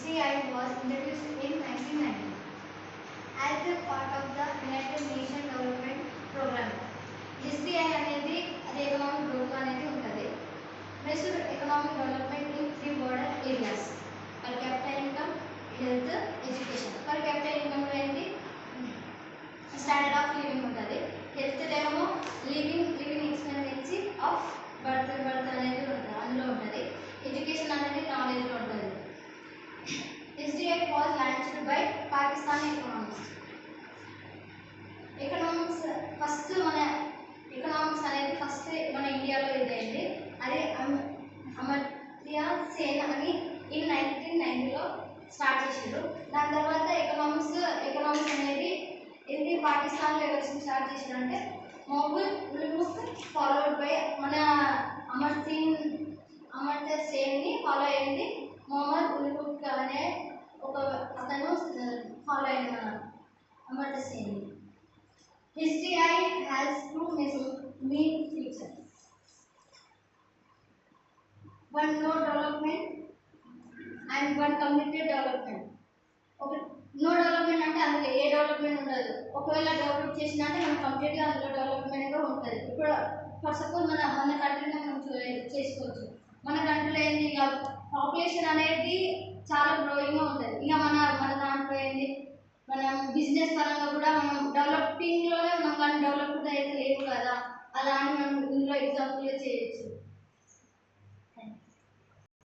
HDI was introduced in 1990 as a part of the United Nations Development Program. HDI అనేది అది economic growth అనేది ఉంటుంది. Measured economic development in 3 border areas: per capita income, health, education. Per capita income లో ఏంటి standard of living ఉంటుంది. Health ఏమో living expectancy of birth అనేది ఉంటుంది, అందులో ఉంటుంది. ఎడ్యుకేషన్ అనేది నాలెడ్జ్లో ఉంటుంది. HDI was launched by Pakistani economics first మన ఎకనామిక్స్ అనేది ఫస్ట్ మన ఇండియాలో ఇదైంది. అది అమర్త్య సేన్ అని ఇన్ 1990లో స్టార్ట్ చేసారు. దాని తర్వాత ఎకనామిక్స్ అనేది ఇది పాకిస్తాన్లో ఎవరు స్టార్ట్ చేశారంటే మొహమ్మద్ ఉల్-ముల్క్, ఫాలోడ్ బై మన అమర్త్య సేన్ని ఫాలో అయింది మొహమ్మద్ ఉల్-ముల్క్ అనే ఒక అతను ఫాలో అయింది మన Amartya సేన్ని. HDI has two main features: one node development and one community development. ఒక నో డెవలప్మెంట్ అంటే అందులో ఏ డెవలప్మెంట్ ఉండదు. ఒకవేళ డెవలప్ చేసినా అంటే మనం కంప్లీట్గా అందులో డెవలప్మెంట్గా ఉంటుంది. ఇప్పుడు ఫర్ సపోజ్ మన కంట్రీలో మనం చేసుకోవచ్చు. మన కంట్రీలో ఏంటి, ఇక పాపులేషన్ అనేది చాలా గ్రోయింగ్గా ఉంటుంది. ఇక మన దాంట్లో ఏంటి, మనం బిజినెస్ పరంగా కూడా మనం డెవలపింగ్లోనే ఉన్నాం, కానీ డెవలప్డ్ అయితే లేవు కదా. అలాంటి మనం ఇందులో